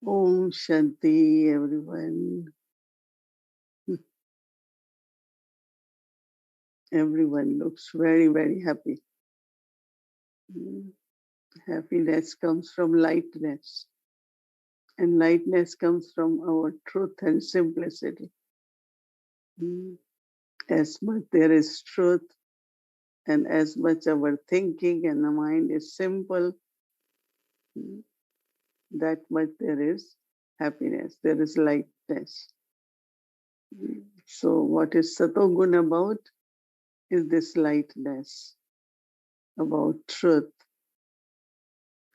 Om Shanti, everyone. Everyone looks very, very happy. Mm. Happiness comes from lightness, and lightness comes from our truth and simplicity. Mm. As much there is truth, and as much our thinking and the mind is simple, mm, that much there is happiness, there is lightness. So, what is Satogun about? Is this lightness, about truth,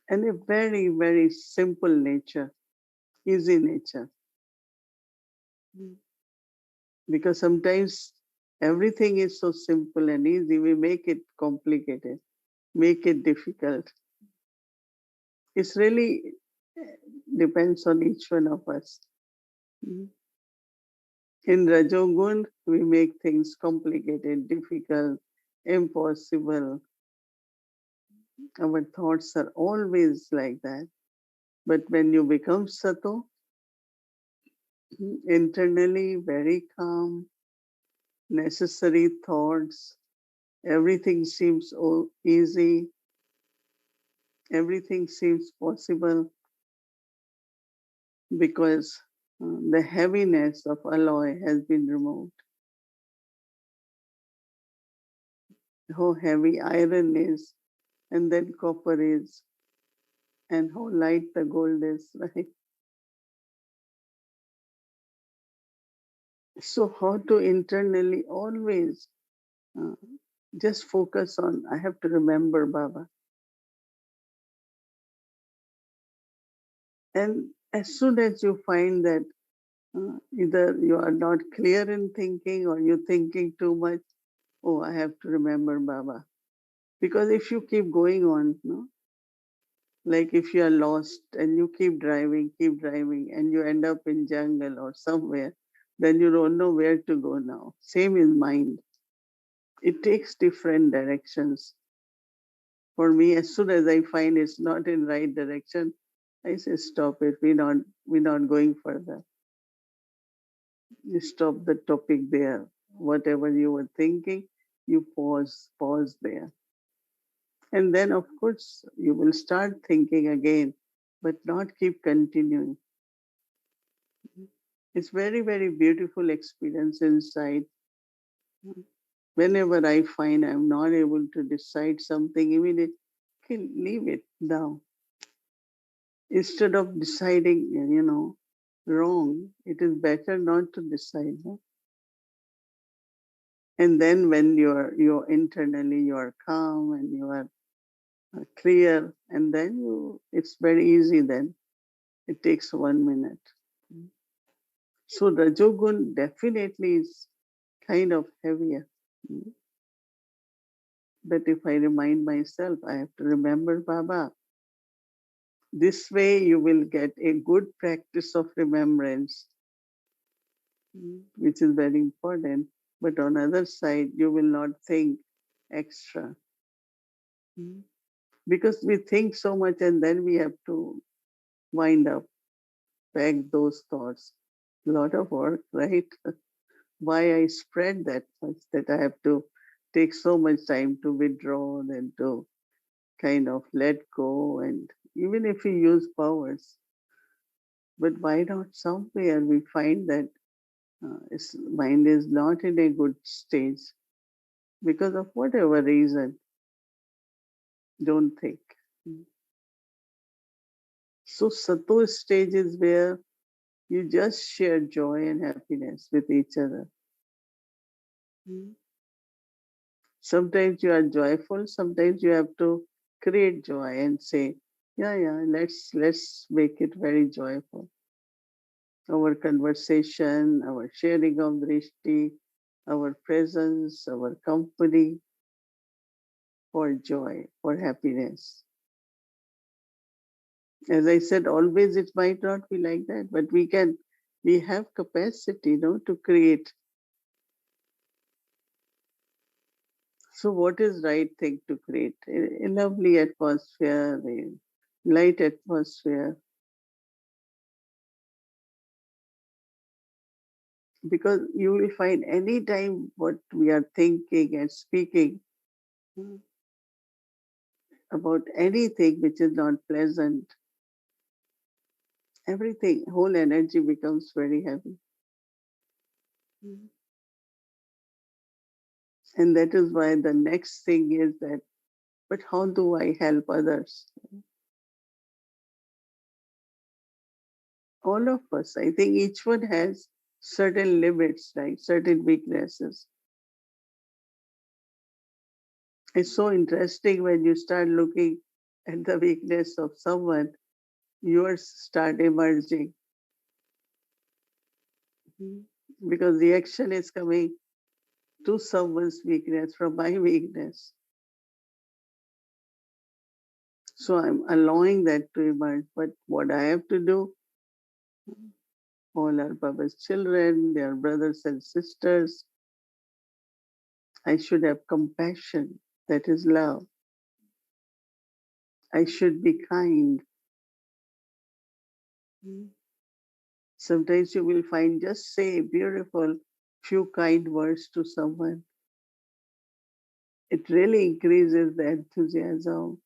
and a very, very simple nature, easy nature. Because sometimes everything is so simple and easy, we make it complicated, make it difficult. It's really depends on each one of us. In Rajogun, we make things complicated, difficult, impossible. Our thoughts are always like that. But when you become Sato, internally very calm, necessary thoughts, everything seems easy, everything seems possible because the heaviness of alloy has been removed. How heavy iron is, and then copper is, and how light the gold is, right? So, how to internally always uh, just focus on, I have to remember Baba. And as soon as you find that either you are not clear in thinking or you're thinking too much, oh, I have to remember Baba. Because if you keep going on, no, like if you are lost and you keep driving, and you end up in jungle or somewhere, then you don't know where to go now. Same in mind. It takes different directions. For me, as soon as I find it's not in right direction, I say stop it. We're not going further. You stop the topic there. Whatever you were thinking, you pause there. And then of course you will start thinking again, but not keep continuing. It's very, very beautiful experience inside. Whenever I find I'm not able to decide something immediately, leave it now. Instead of deciding, wrong, it is better not to decide. No? And then when you're internally you are calm and you are clear, and then it's very easy then. It takes 1 minute. So Rajogun definitely is kind of heavier. But if I remind myself, I have to remember Baba. This way you will get a good practice of remembrance, which is very important. But on other side, you will not think extra. Because we think so much and then we have to wind up, pack those thoughts. A lot of work, right? Why I spread that much that I have to take so much time to withdraw and to kind of let go. And even if we use powers, but why not somewhere we find that its mind is not in a good stage because of whatever reason, don't think. So Sato stage is where you just share joy and happiness with each other. Sometimes you are joyful, sometimes you have to create joy and say, yeah, let's make it very joyful. Our conversation, our sharing of drishti, our presence, our company, for joy, for happiness. As I said, always it might not be like that, but we have capacity, to create. So what is right thing to create? A lovely atmosphere, a light atmosphere, Because you will find any time what we are thinking and speaking about anything which is not pleasant, everything, whole energy becomes very heavy. And that is why the next thing is that, but how do I help others? All of us, I think each one has certain limits, right? Certain weaknesses. It's so interesting when you start looking at the weakness of someone, yours start emerging. Because the action is coming to someone's weakness from my weakness. So I'm allowing that to emerge. But what I have to do, all are Baba's children, they are brothers and sisters. I should have compassion. That is love. I should be kind. Sometimes you will find just say beautiful few kind words to someone. It really increases the enthusiasm.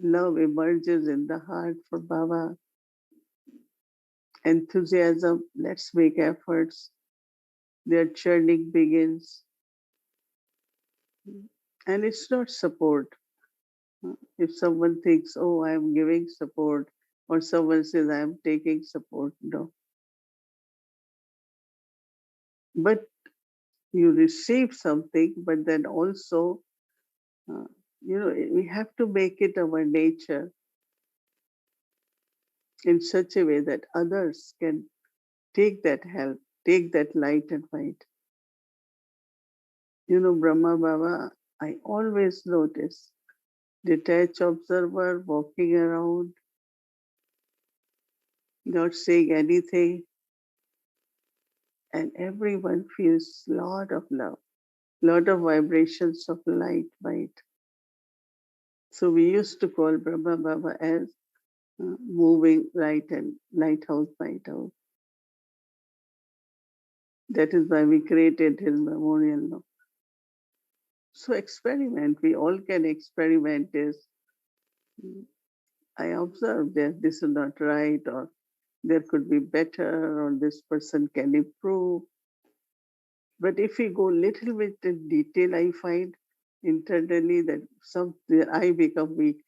Love emerges in the heart for Baba. Enthusiasm, let's make efforts. Their churning begins. And it's not support. If someone thinks, oh, I'm giving support, or someone says, I'm taking support, no. But you receive something, but then also, uh, we have to make it our nature in such a way that others can take that help, take that light and light. Brahma Baba, I always notice detached observer walking around, not saying anything, and everyone feels lot of love, lot of vibrations of light. So we used to call Brahma Baba as moving light and lighthouse. That is why we created his memorial now. So experiment, we all can experiment is, I observe that this is not right, or there could be better, or this person can improve. But if we go little bit in detail, I find internally that I become weak.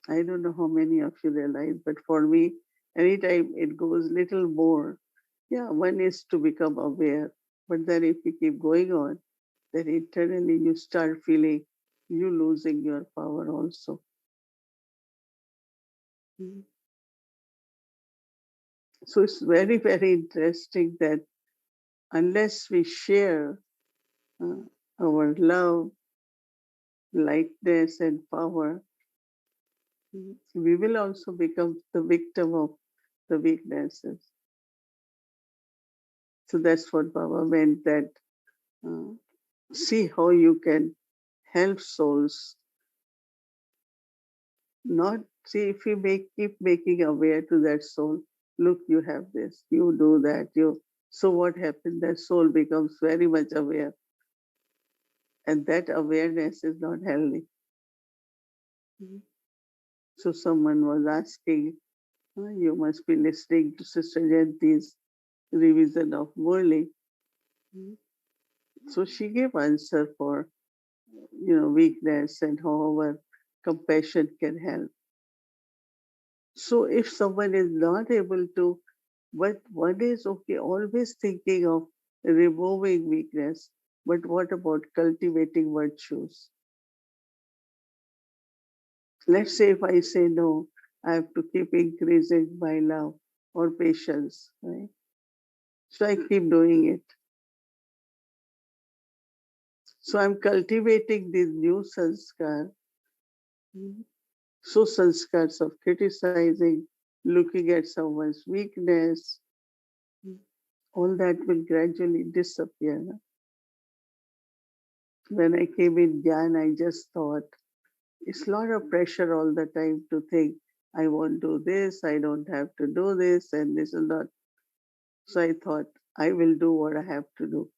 I don't know how many of you realize, but for me, anytime it goes little more, yeah, one is to become aware. But then if you keep going on, then internally you start feeling you losing your power also. Mm. So it's very, very interesting that unless we share uh, our love, lightness, and power, we will also become the victim of the weaknesses. So that's what Baba meant that uh, see how you can help souls. Not see if you keep making aware to that soul. Look, you have this, you do that, you. So what happened? That soul becomes very much aware, and that awareness is not healthy. So someone was asking, you must be listening to Sister Jayanti's revision of Murli. So she gave answer for weakness and however compassion can help. So if someone is not able to, but one is okay, always thinking of removing weakness, but what about cultivating virtues? Let's say if I say no, I have to keep increasing my love or patience, right? So I keep doing it. So I'm cultivating this new sanskar. So sanskars of criticizing, looking at someone's weakness, all that will gradually disappear. When I came in Gyan, I just thought, it's a lot of pressure all the time to think, I won't do this, I don't have to do this, and this is not. So I thought, I will do what I have to do.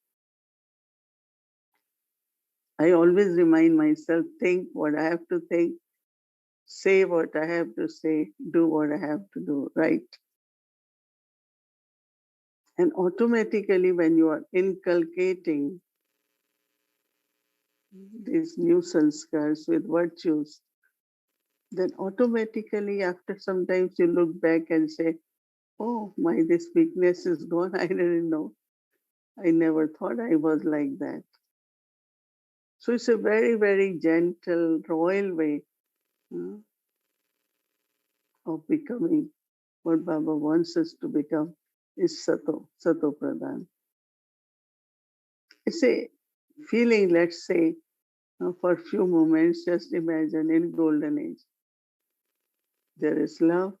I always remind myself, think what I have to think, say what I have to say, do what I have to do, right? And automatically, when you are inculcating these new sanskars with virtues, then automatically, after sometimes you look back and say, oh, my, this weakness is gone. I didn't know. I never thought I was like that. So it's a very, very gentle, royal way uh, of becoming what Baba wants us to become is Sato Pradhan. It's a feeling, let's say, for a few moments, just imagine in golden age, there is love,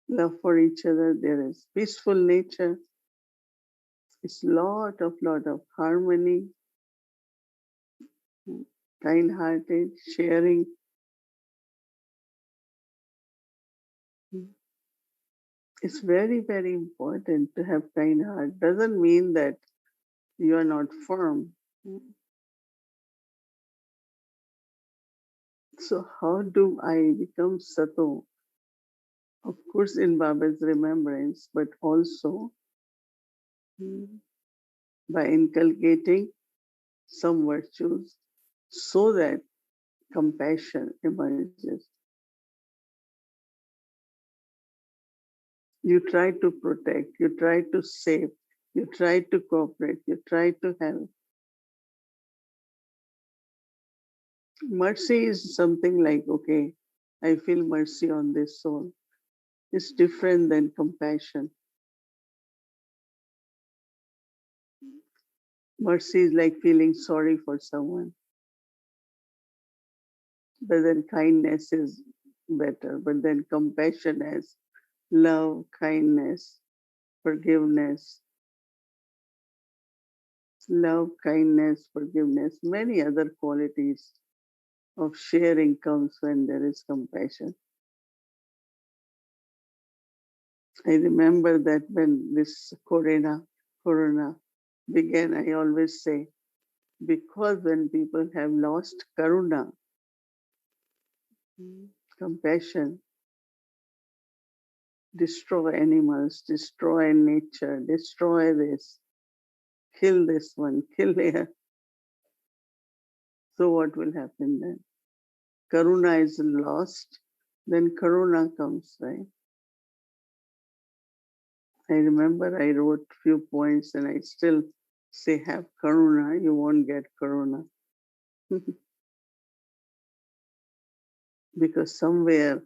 love for each other, there is peaceful nature, it's lot of harmony, kind-hearted, sharing. It's very, very important to have kind heart. Doesn't mean that you are not firm. So how do I become Sato? Of course, in Baba's remembrance, but also mm, by inculcating some virtues so that compassion emerges. You try to protect, you try to save, you try to cooperate, you try to help. Mercy is something like, okay, I feel mercy on this soul. It's different than compassion. Mercy is like feeling sorry for someone, but then kindness is better. But then compassion has love, kindness, forgiveness, many other qualities of sharing comes when there is compassion. I remember that when this corona began, I always say, because when people have lost karuna, compassion, destroy animals, destroy nature, destroy this, kill this one, kill here. So what will happen then? Karuna is lost, then karuna comes, right? I remember I wrote few points and I still say, have karuna, you won't get karuna. Because somewhere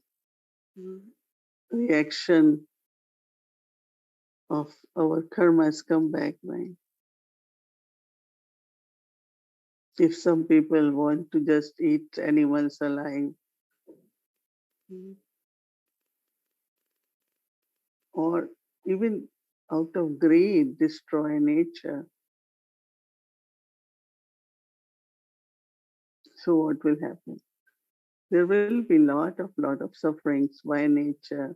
reaction of our karmas come back, right? If some people want to just eat animals alive, or even out of greed destroy nature, so what will happen? There will be lot of sufferings by nature.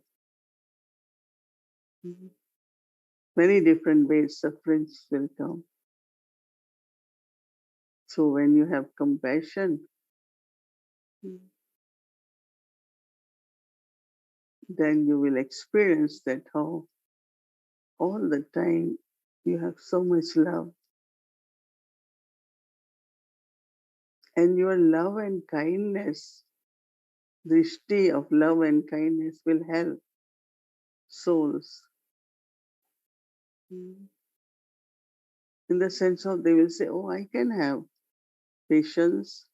Many different ways sufferings will come. So when you have compassion, then you will experience that how all the time you have so much love. And your love and kindness, drishti of love and kindness will help souls. In the sense of they will say, oh, I can have patience.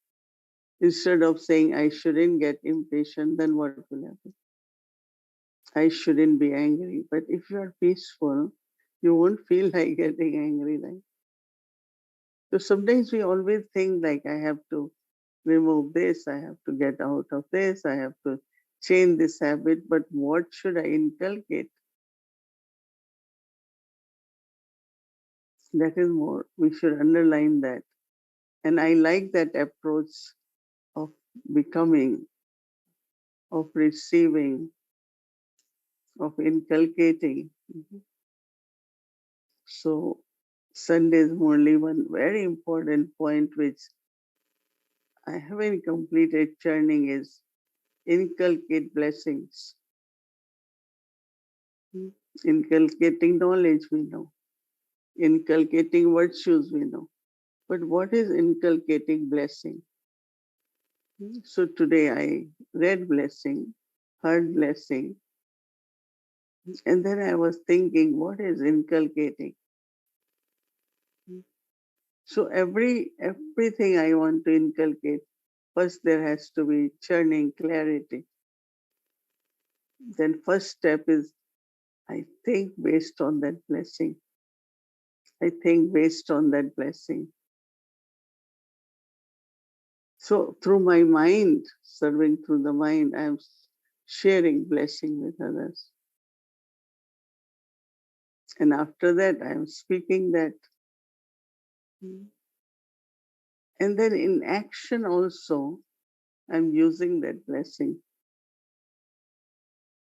Instead of saying I shouldn't get impatient, then what will happen? I shouldn't be angry. But if you are peaceful, you won't feel like getting angry, right? So sometimes we always think like I have to remove this, I have to get out of this, I have to change this habit, but what should I inculcate? That is more, we should underline that. And I like that approach of becoming, of receiving, of inculcating. So Sundays only one very important point which I haven't completed churning is inculcate blessings. Inculcating knowledge we know. Inculcating virtues we know. But what is inculcating blessing? So today I read blessing, heard blessing, and then I was thinking, what is inculcating? So everything I want to inculcate, first there has to be churning clarity. Then first step is I think based on that blessing. I think based on that blessing. So through my mind, serving through the mind, I am sharing blessing with others. And after that, I am speaking that. And then in action also, I'm using that blessing.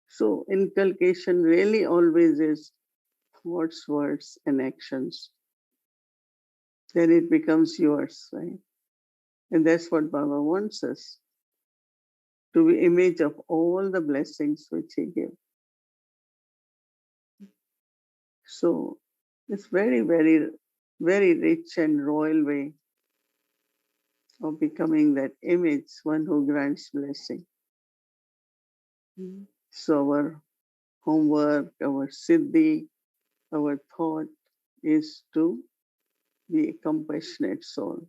So inculcation really always is thoughts, words, and actions. Then it becomes yours, right? And that's what Baba wants us to be image of all the blessings which he gave. So it's very, very, very rich and royal way of becoming that image, one who grants blessing. So our homework, our Siddhi, our thought is to be a compassionate soul,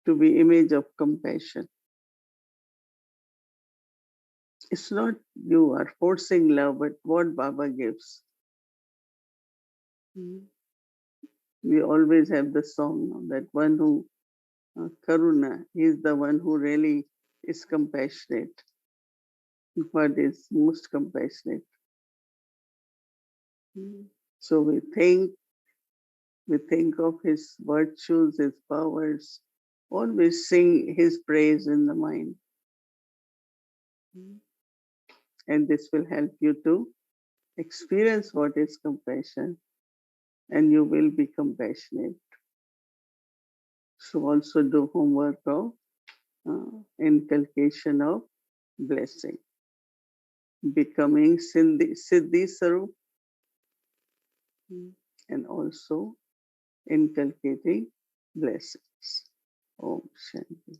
to be image of compassion. It's not you are forcing love, but what Baba gives. We always have the song that one who, Karuna, is the one who really is compassionate, but is most compassionate. So we think of his virtues, his powers, always sing his praise in the mind. And this will help you to experience what is compassion, and you will be compassionate. So also do homework of inculcation of blessing, becoming Siddhi Swaroop, and also inculcating blessings. Om Shanti.